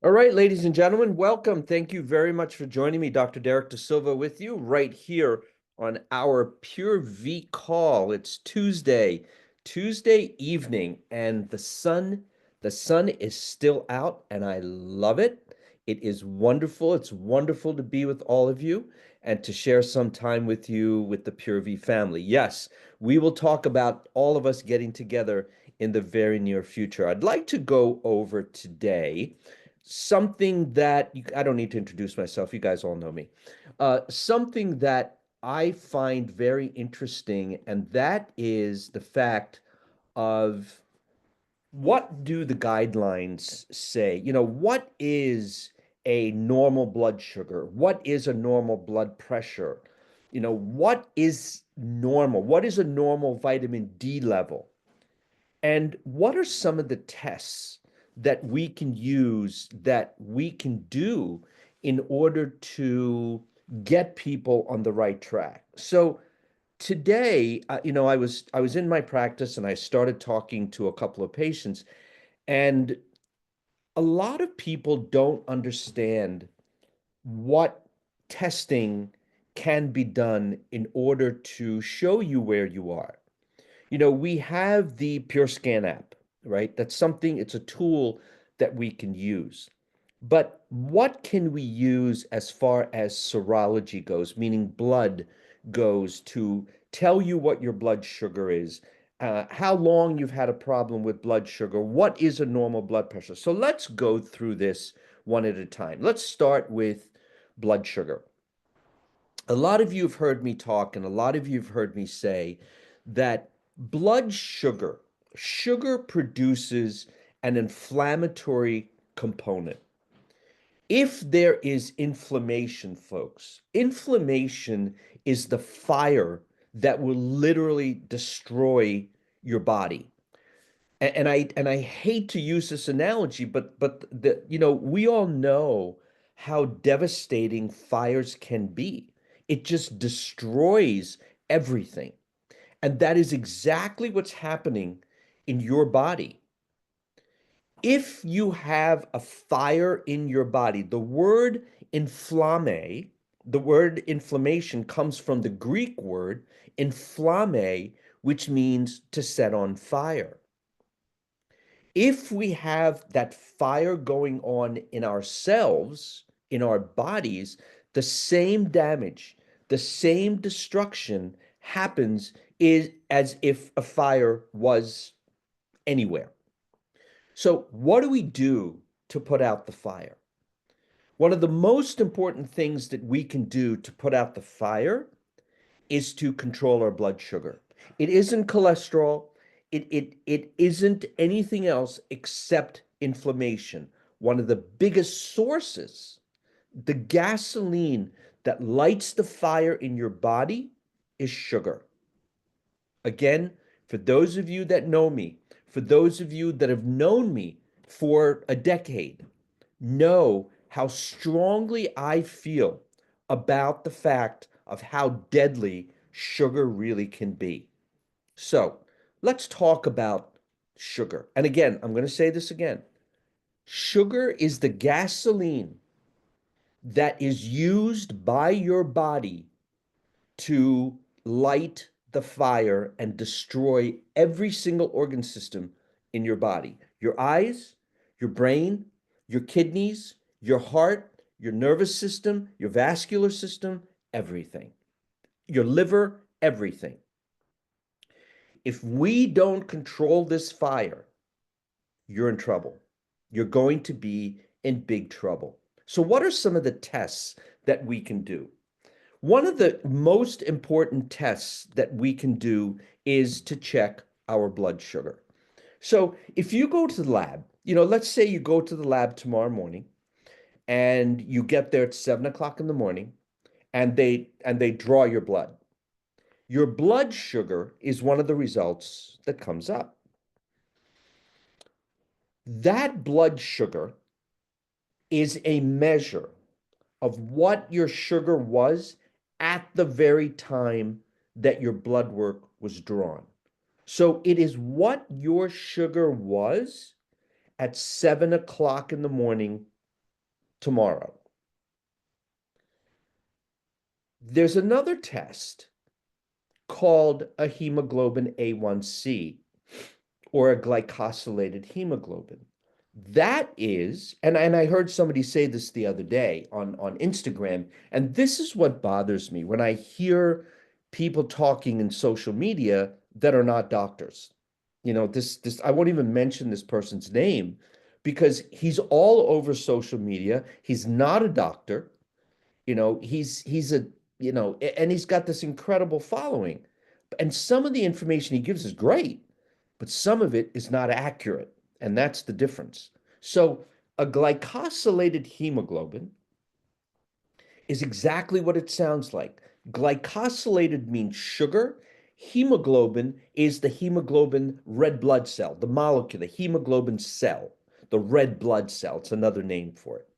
All right, ladies and gentlemen, welcome. Thank you very much for joining me. Dr. Derrick Desilva with you right here on our Pure V call. It's Tuesday evening, and the sun is still out, and I love it. It is wonderful. It's wonderful to be with all of you and to share some time with you with the Pure V family. Yes, we will talk about all of us getting together in the very near future. I'd like to go over today something that I don't need to introduce myself. You guys all know me. Something that I find very interesting, and that is the fact of what do the guidelines say? What is a normal blood sugar? What is a normal blood pressure? What is normal? What is a normal vitamin D level? And what are some of the tests that we can use, that we can do in order to get people on the right track? So today, I was in my practice and I started talking to a couple of patients, and a lot of people don't understand what testing can be done in order to show you where you are. We have the Pure Scan app, right? It's a tool that we can use. But what can we use as far as serology goes, meaning blood goes, to tell you what your blood sugar is, how long you've had a problem with blood sugar, what is a normal blood pressure? So let's go through this one at a time. Let's start with blood sugar. A lot of you have heard me talk, and a lot of you have heard me say that blood sugar produces an inflammatory component. If there is inflammation, folks, inflammation is the fire that will literally destroy your body. And I hate to use this analogy, but we all know how devastating fires can be. It just destroys everything. And that is exactly what's happening in your body. If you have a fire in your body, inflamme, the word inflammation comes from the Greek word inflamme, which means to set on fire. If we have that fire going on in ourselves, in our bodies, the same damage, the same destruction happens as if a fire was anywhere. So, what do we do to put out the fire? One of the most important things that we can do to put out the fire is to control our blood sugar. It isn't cholesterol. It isn't anything else except inflammation. One of the biggest sources, the gasoline that lights the fire in your body, is sugar. Again, for those of you that know me, for those of you that have known me for a decade, know how strongly I feel about the fact of how deadly sugar really can be. So let's talk about sugar. And again, I'm going to say this again. Sugar is the gasoline that is used by your body to light the fire and destroy every single organ system in your body. Your eyes, your brain, your kidneys, your heart, your nervous system, your vascular system, everything. Your liver, everything. If we don't control this fire, you're in trouble. You're going to be in big trouble. So, what are some of the tests that we can do? One of the most important tests that we can do is to check our blood sugar. So, if you go to the lab, let's say you go to the lab tomorrow morning and you get there at 7 o'clock in the morning, and they draw your blood. Your blood sugar is one of the results that comes up. That blood sugar is a measure of what your sugar was at the very time that your blood work was drawn. So it is what your sugar was at 7 o'clock in the morning tomorrow. There's another test called a hemoglobin A1C or a glycosylated hemoglobin. That is, and I heard somebody say this the other day on Instagram, and this is what bothers me when I hear people talking in social media that are not doctors. This I won't even mention this person's name because he's all over social media. He's not a doctor. He's a, and he's got this incredible following. And some of the information he gives is great, but some of it is not accurate. And that's the difference. So a glycosylated hemoglobin is exactly what it sounds like. Glycosylated means sugar. Hemoglobin is the hemoglobin red blood cell, the molecule, the hemoglobin cell, the red blood cell. It's another name for it.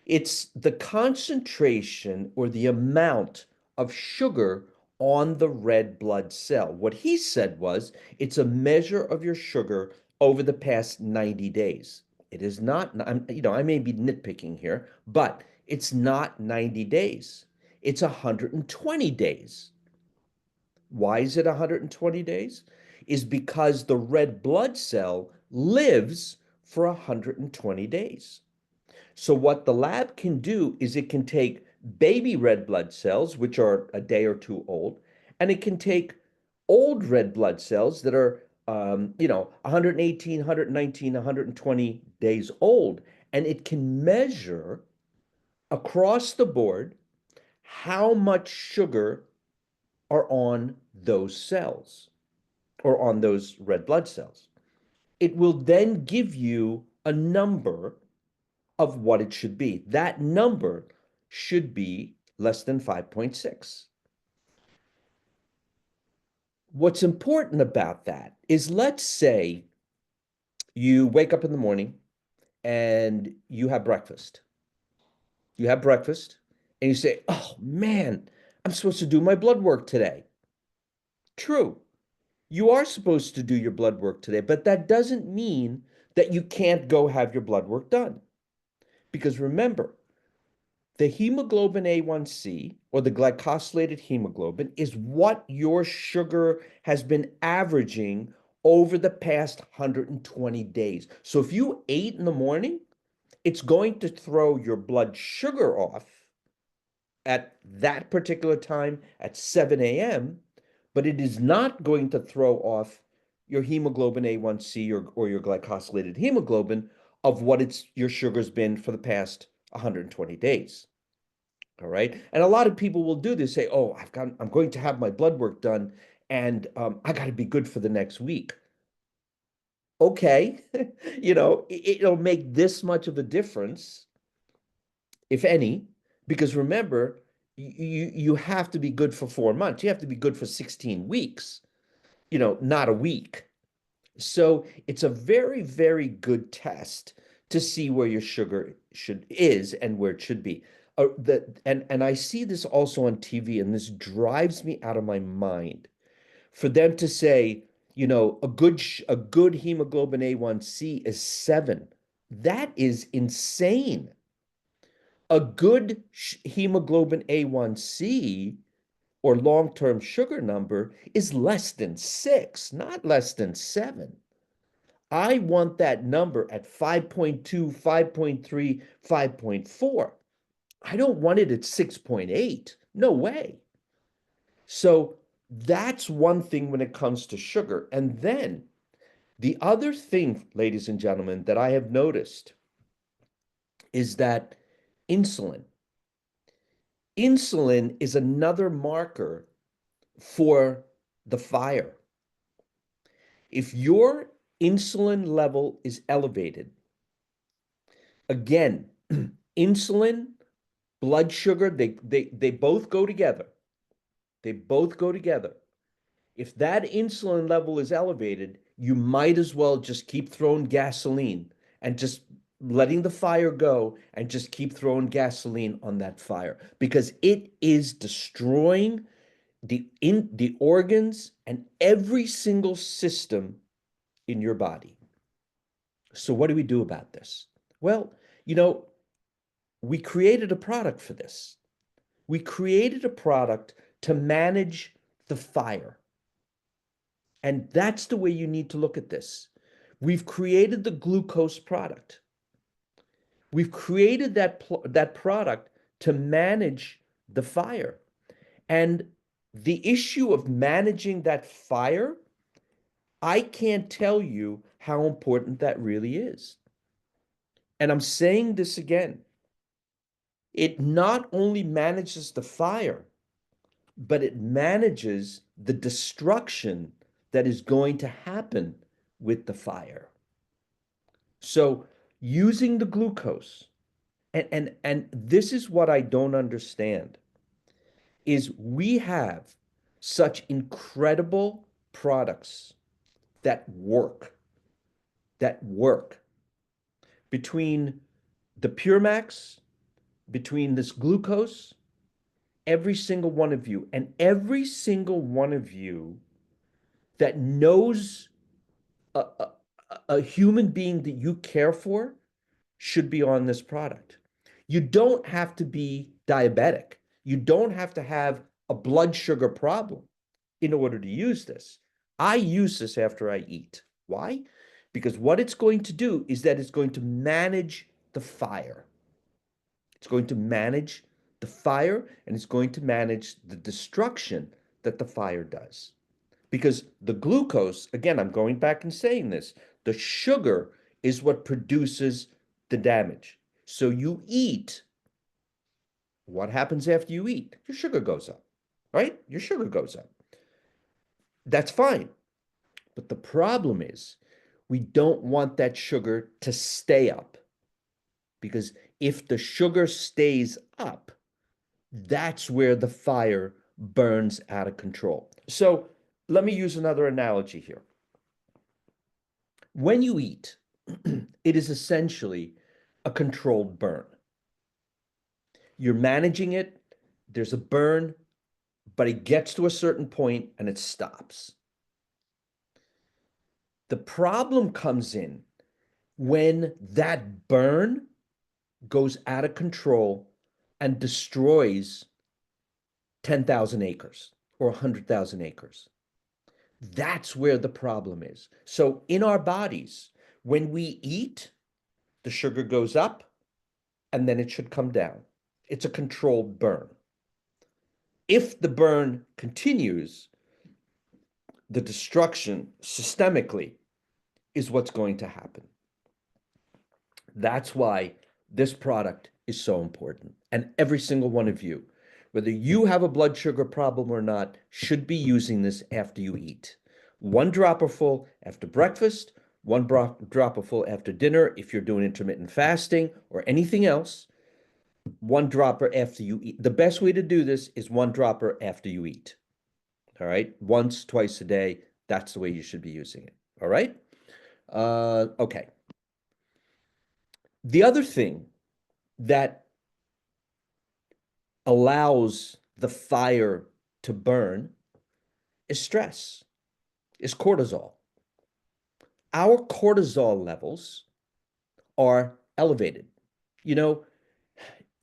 It's the concentration or the amount of sugar on the red blood cell. What he said was it's a measure of your sugar over the past 90 days. It is not, I may be nitpicking here, but it's not 90 days. It's 120 days. Why is it 120 days? Is because the red blood cell lives for 120 days. So what the lab can do is it can take baby red blood cells, which are a day or two old, and it can take old red blood cells that are, 118, 119, 120 days old, and it can measure across the board how much sugar are on those cells or on those red blood cells. It will then give you a number of what it should be. That number should be less than 5.6. What's important about that is, let's say you wake up in the morning and you have breakfast. You have breakfast and you say, "Oh man, I'm supposed to do my blood work today." True. You are supposed to do your blood work today, but that doesn't mean that you can't go have your blood work done. Because remember, the hemoglobin A1C, or the glycosylated hemoglobin, is what your sugar has been averaging over the past 120 days. So if you ate in the morning, it's going to throw your blood sugar off at that particular time at 7 a.m., but it is not going to throw off your hemoglobin A1C or your glycosylated hemoglobin of what your sugar's been for the past 120 days. All right. And a lot of people will do this, say, "Oh, I'm going to have my blood work done and I got to be good for the next week." Okay. It'll make this much of a difference, if any, because remember, you have to be good for 4 months. You have to be good for 16 weeks, not a week. So it's a very, very good test to see where your sugar is and where it should be. And I see this also on TV, and this drives me out of my mind. For them to say, a good hemoglobin A1C is 7. That is insane. A good hemoglobin A1C or long-term sugar number is less than 6, not less than 7. I want that number at 5.2, 5.3, 5.4. I don't want it at 6.8. No way. So that's one thing when it comes to sugar. And then the other thing, ladies and gentlemen, that I have noticed is that insulin. Insulin is another marker for the fire. If your insulin level is elevated, again, insulin, blood sugar, they both go together. They both go together. If that insulin level is elevated, you might as well just keep throwing gasoline and just letting the fire go and just keep throwing gasoline on that fire because it is destroying the organs and every single system in your body. So what do we do about this? Well, you know, we created a product for this. We created a product to manage the fire. And that's the way you need to look at this. We've created the glucose product. We've created that product to manage the fire. And the issue of managing that fire, I can't tell you how important that really is. And I'm saying this again. It not only manages the fire, but it manages the destruction that is going to happen with the fire. So using the glucose, and this is what I don't understand, is we have such incredible products that work between the Pure Max, between this glucose, every single one of you, and every single one of you that knows a human being that you care for should be on this product. You don't have to be diabetic. You don't have to have a blood sugar problem in order to use this. I use this after I eat. Why? Because what it's going to do is that it's going to manage the fire. It's going to manage the fire and it's going to manage the destruction that the fire does. Because the glucose, again, I'm going back and saying this, the sugar is what produces the damage. So you eat. What happens after you eat? Your sugar goes up, right? Your sugar goes up. That's fine. But the problem is we don't want that sugar to stay up. Because if the sugar stays up, that's where the fire burns out of control. So let me use another analogy here. When you eat, it is essentially a controlled burn. You're managing it, there's a burn, but it gets to a certain point and it stops. The problem comes in when that burn goes out of control and destroys 10,000 acres or 100,000 acres. That's where the problem is. So in our bodies, when we eat, the sugar goes up and then it should come down. It's a controlled burn. If the burn continues, the destruction systemically is what's going to happen. That's why this product is so important. And every single one of you, whether you have a blood sugar problem or not, should be using this after you eat. One dropper full after breakfast, one dropper full after dinner if you're doing intermittent fasting or anything else, one dropper after you eat. The best way to do this is one dropper after you eat. All right? Once, twice a day, that's the way you should be using it. All right? Okay. The other thing that allows the fire to burn is stress, is cortisol. Our cortisol levels are elevated. You know,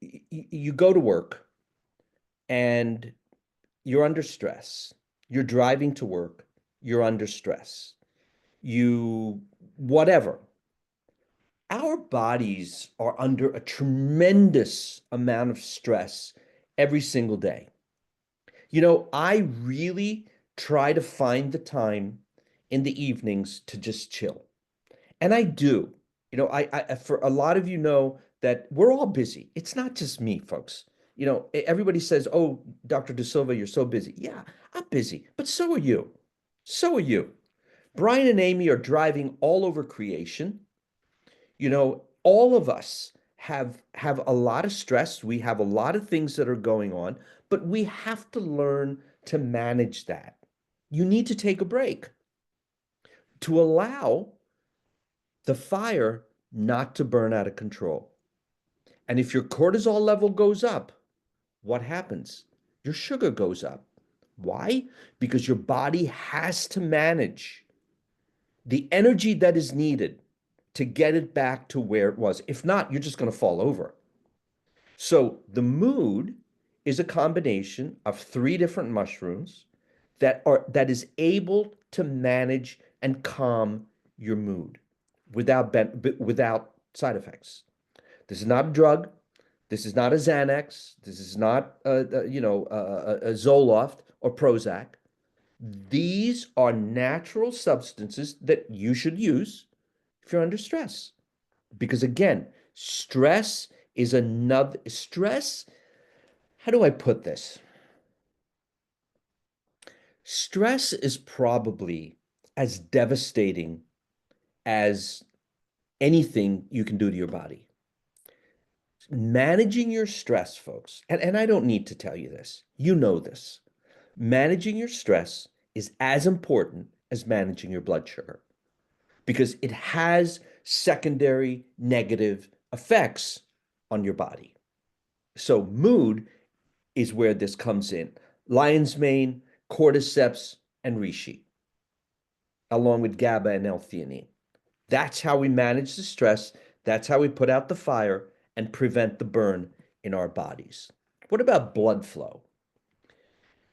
you go to work and you're under stress. You're driving to work, you're under stress. Whatever. Our bodies are under a tremendous amount of stress every single day. You know, I really try to find the time in the evenings to just chill. And I do. You know, for a lot of you know that we're all busy. It's not just me, folks. You know, everybody says, "Oh, Dr. Desilva, you're so busy." Yeah, I'm busy, but so are you. So are you. Brian and Amy are driving all over creation. You know, all of us have a lot of stress. We have a lot of things that are going on, but we have to learn to manage that. You need to take a break to allow the fire not to burn out of control. And if your cortisol level goes up, what happens? Your sugar goes up. Why? Because your body has to manage the energy that is needed to get it back to where it was. If not, you're just going to fall over. So the mood is a combination of three different mushrooms that is able to manage and calm your mood without side effects. This is not a drug. This is not a Xanax. This is not a Zoloft or Prozac. These are natural substances that you should use if you're under stress. Because again, stress is another stress. How do I put this? Stress is probably as devastating as anything you can do to your body. Managing your stress, folks, and I don't need to tell you this, you know this. Managing your stress is as important as managing your blood sugar because it has secondary negative effects on your body. So, mood is where this comes in. Lion's mane, cordyceps, and reishi, along with GABA and L-theanine. That's how we manage the stress. That's how we put out the fire and prevent the burn in our bodies. What about blood flow?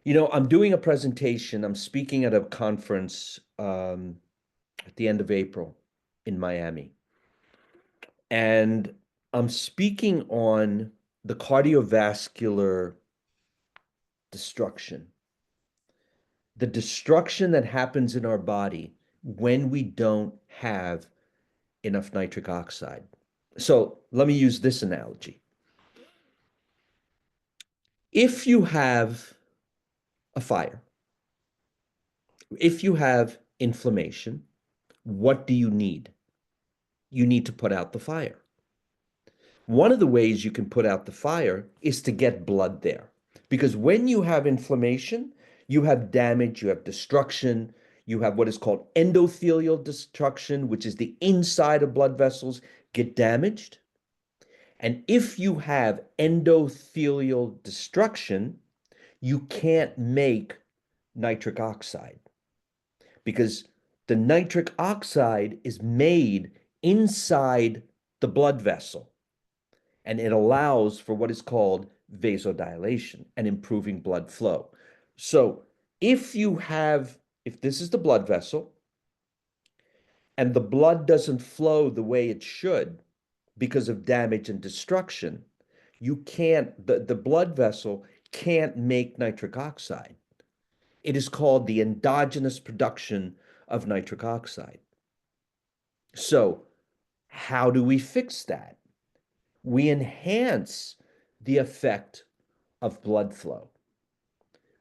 I'm doing a presentation. I'm speaking at a conference at the end of April in Miami. And I'm speaking on the cardiovascular destruction, the destruction that happens in our body when we don't have enough nitric oxide. So let me use this analogy. If you have a fire, if you have inflammation, what do you need? You need to put out the fire. One of the ways you can put out the fire is to get blood there. Because when you have inflammation, you have damage, you have destruction, you have what is called endothelial destruction, which is the inside of blood vessels get damaged. And if you have endothelial destruction, you can't make nitric oxide because the nitric oxide is made inside the blood vessel and it allows for what is called vasodilation and improving blood flow. So if this is the blood vessel and the blood doesn't flow the way it should because of damage and destruction, the blood vessel can't make nitric oxide. It is called the endogenous production of nitric oxide. So, how do we fix that? We enhance the effect of blood flow.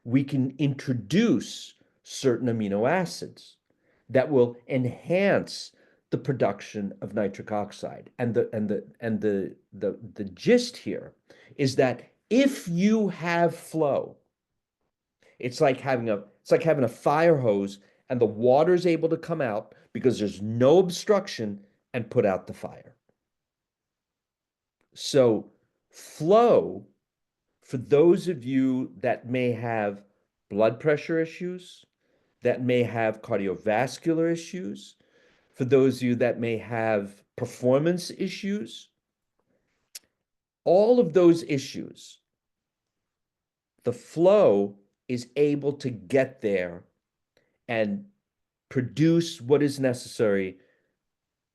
We can introduce certain amino acids that will enhance the production of nitric oxide. And the gist here is that if you have flow, it's like having a fire hose and the water is able to come out because there's no obstruction and put out the fire. So flow, for those of you that may have blood pressure issues, that may have cardiovascular issues, for those of you that may have performance issues, all of those issues, the flow is able to get there and produce what is necessary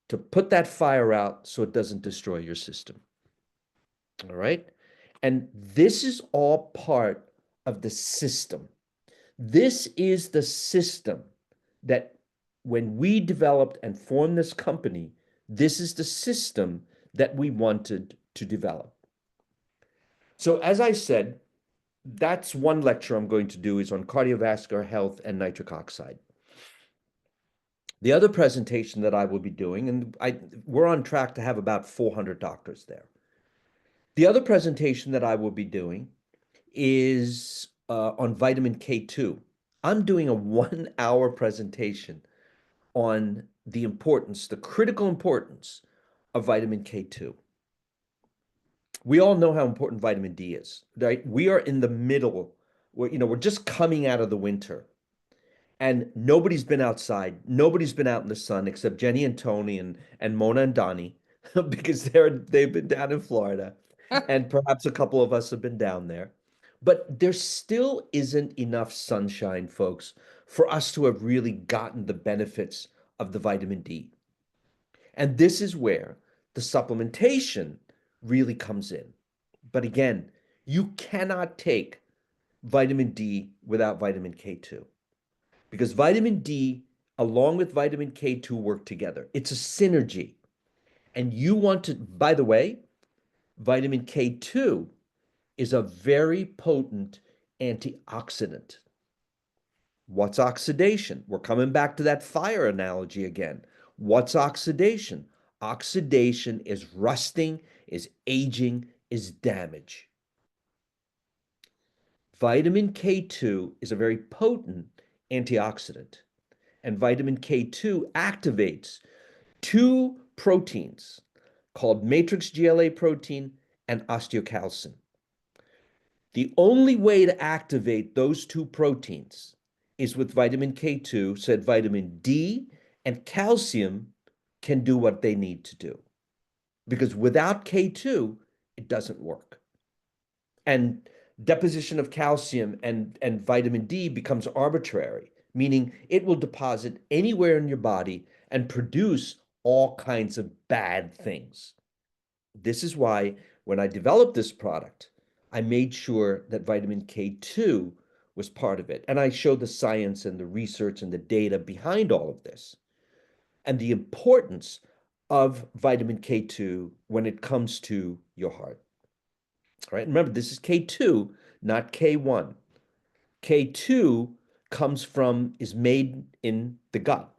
to put that fire out so it doesn't destroy your system. All right? And this is all part of the system. This is the system that when we developed and formed this company, this is the system that we wanted to develop. So as I said, that's one lecture I'm going to do is on cardiovascular health and nitric oxide. The other presentation that I will be doing, and we're on track to have about 400 doctors there. The other presentation that I will be doing is on vitamin K2. I'm doing a 1 hour presentation on the critical importance of vitamin K2. We all know how important vitamin D is, right? We are in the middle, we're just coming out of the winter. And nobody's been outside. Nobody's been out in the sun except Jenny and Tony and Mona and Donnie because they've been down in Florida. And perhaps a couple of us have been down there. But there still isn't enough sunshine, folks, for us to have really gotten the benefits of the vitamin D. And this is where the supplementation really comes in. But again, you cannot take vitamin D without vitamin K2 because vitamin D, along with vitamin K2, work together. It's a synergy. And you want to, by the way, vitamin K2 is a very potent antioxidant. What's oxidation? We're coming back to that fire analogy again. What's oxidation? Oxidation is rusting, is aging, is damage. Vitamin K2 is a very potent antioxidant, and vitamin K2 activates two proteins called matrix GLA protein and osteocalcin. The only way to activate those two proteins is with vitamin K2, so that vitamin D and calcium can do what they need to do. Because without K2, it doesn't work. And deposition of calcium and vitamin D becomes arbitrary, meaning it will deposit anywhere in your body and produce all kinds of bad things. This is why when I developed this product, I made sure that vitamin K2 was part of it. And I showed the science and the research and the data behind all of this and the importance of vitamin K2 when it comes to your heart. All right, remember, this is K2, not K1. K2 is made in the gut.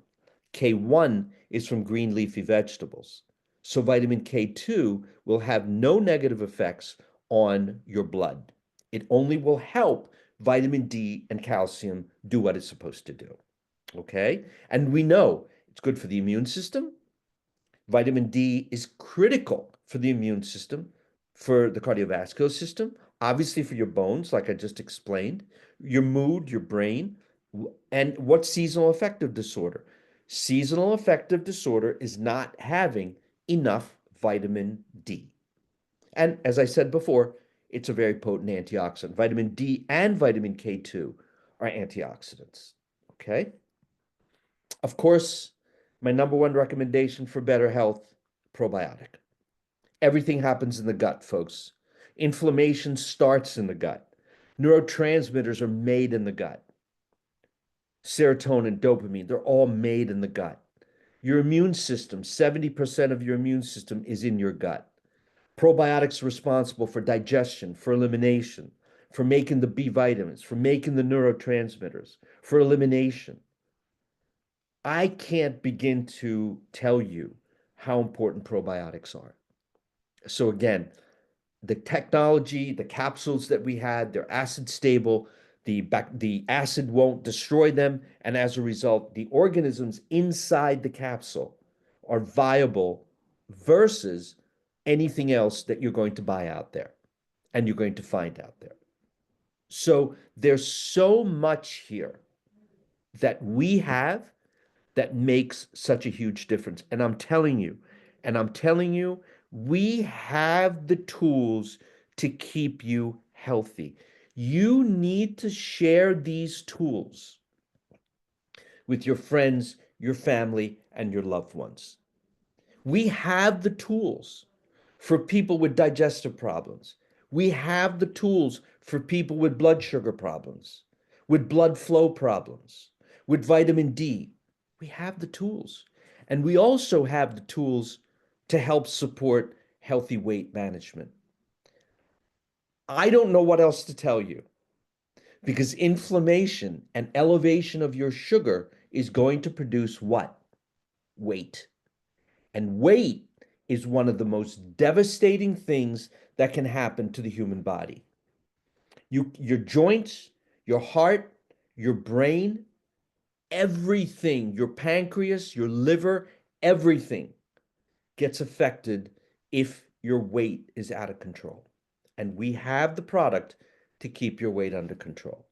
K1 is from green leafy vegetables. So vitamin K2 will have no negative effects on your blood. It only will help vitamin D and calcium do what it's supposed to do. Okay? And we know it's good for the immune system. Vitamin D is critical for the immune system, for the cardiovascular system, obviously for your bones, like I just explained, your mood, your brain. And what's seasonal affective disorder? Seasonal affective disorder is not having enough vitamin D. And as I said before, it's a very potent antioxidant. Vitamin D and vitamin K2 are antioxidants. Okay? Of course, my number one recommendation for better health, probiotic. Everything happens in the gut, folks. Inflammation starts in the gut. Neurotransmitters are made in the gut. Serotonin, dopamine, they're all made in the gut. Your immune system, 70% of your immune system is in your gut. Probiotics are responsible for digestion, for elimination, for making the B vitamins, for making the neurotransmitters, for elimination. I can't begin to tell you how important probiotics are. So again, the technology, the capsules that we had, they're acid stable. The acid won't destroy them. And as a result, the organisms inside the capsule are viable versus anything else that you're going to buy out there and you're going to find out there. So there's so much here that we have that makes such a huge difference. And I'm telling you, we have the tools to keep you healthy. You need to share these tools with your friends, your family, and your loved ones. We have the tools for people with digestive problems. We have the tools for people with blood sugar problems, with blood flow problems, with vitamin D. We have the tools. And we also have the tools to help support healthy weight management. I don't know what else to tell you because inflammation and elevation of your sugar is going to produce what? Weight. And weight is one of the most devastating things that can happen to the human body. Your joints, your heart, your brain, everything, your pancreas, your liver, everything gets affected if your weight is out of control. And we have the product to keep your weight under control.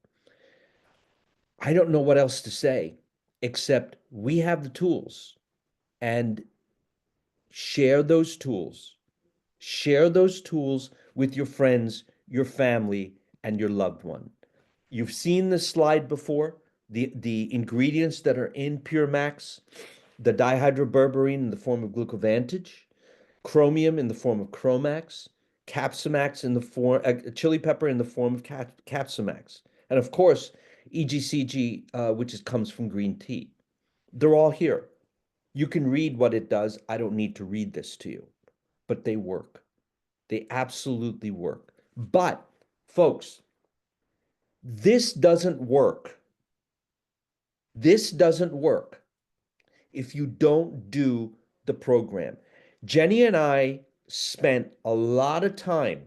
I don't know what else to say except we have the tools and share those tools. Share those tools with your friends, your family, and your loved one. You've seen this slide before. The ingredients that are in Pure Max, the dihydroberberine in the form of glucovantage, chromium in the form of Chromax, Capsamax in the form, chili pepper in the form of Capsamax, and of course, EGCG, which comes from green tea. They're all here. You can read what it does. I don't need to read this to you, but they work. They absolutely work. But, folks, this doesn't work. This doesn't work if you don't do the program. Jenny and I spent a lot of time.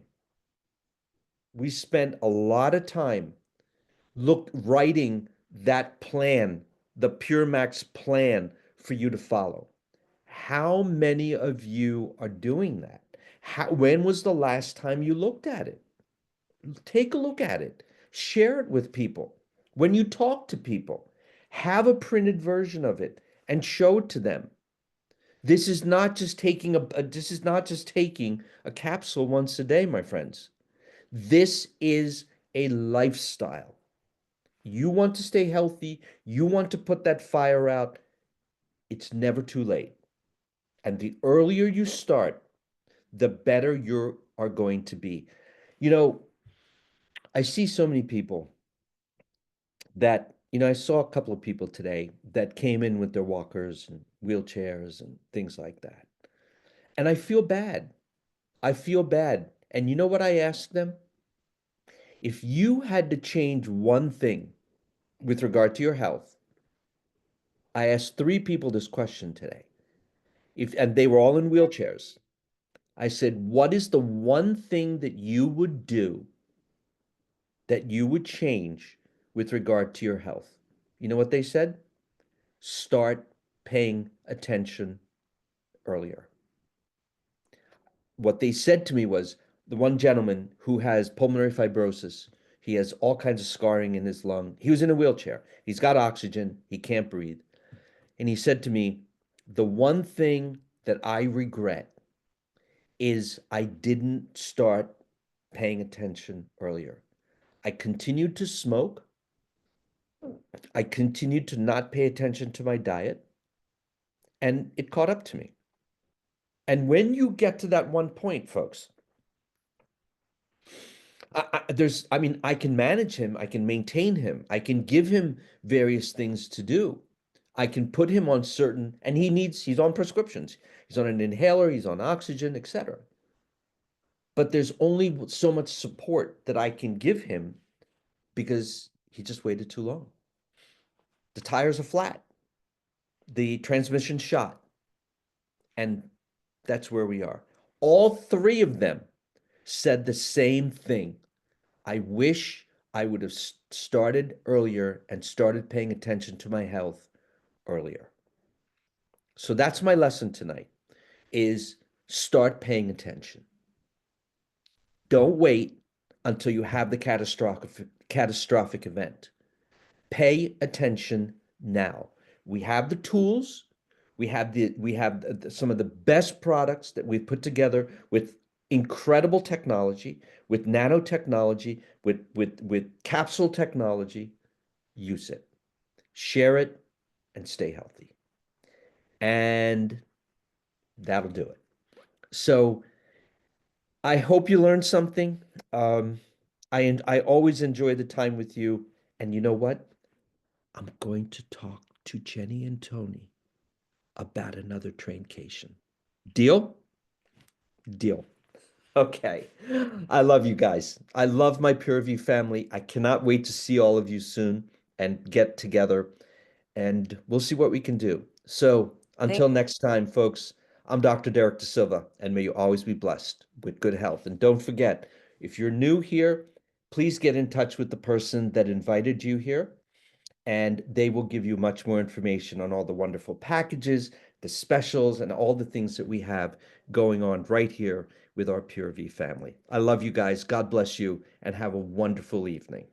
We spent a lot of time writing that plan, the Pure Max plan for you to follow. How many of you are doing that? When was the last time you looked at it? Take a look at it. Share it with people. When you talk to people, have a printed version of it and show it to them. This is not just taking a capsule once a day, my friends. This is a lifestyle. You want to stay healthy, you want to put that fire out, it's never too late. And the earlier you start, the better you are going to be. You know, I see so many people that, I saw a couple of people today that came in with their walkers and wheelchairs and things like that. And I feel bad. I feel bad. And you know what I asked them? If you had to change one thing with regard to your health, I asked three people this question today. And they were all in wheelchairs. I said, what is the one thing that you would do that you would change with regard to your health? You know what they said? Start paying attention earlier. What they said to me was the one gentleman who has pulmonary fibrosis, he has all kinds of scarring in his lung. He was in a wheelchair. He's got oxygen. He can't breathe. And he said to me, the one thing that I regret is I didn't start paying attention earlier. I continued to smoke. I continued to not pay attention to my diet, and it caught up to me. And when you get to that one point, folks, I can manage him, I can maintain him, I can give him various things to do. I can put him on certain, and he's on prescriptions. He's on an inhaler, he's on oxygen, etc. But there's only so much support that I can give him because he just waited too long. The tires are flat, the transmission shot, and that's where we are. All three of them said the same thing. I wish I would have started earlier and started paying attention to my health earlier. So that's my lesson tonight, is start paying attention. Don't wait until you have the catastrophic event. Pay attention now. We have the tools. We have some of the best products that we've put together with incredible technology, with nanotechnology, with capsule technology. Use it, share it, and stay healthy. And that'll do it. So I hope you learned something. Um, I always enjoy the time with you. And you know what? I'm going to talk to Jenny and Tony about another traincation. Deal? Deal. Okay. I love you guys. I love my PureView family. I cannot wait to see all of you soon and get together, and we'll see what we can do. So Thank, until next time, folks, I'm Dr. Derrick Desilva, and may you always be blessed with good health. And don't forget, if you're new here, please get in touch with the person that invited you here, and they will give you much more information on all the wonderful packages, the specials, and all the things that we have going on right here with our Pure V family. I love you guys. God bless you, and have a wonderful evening.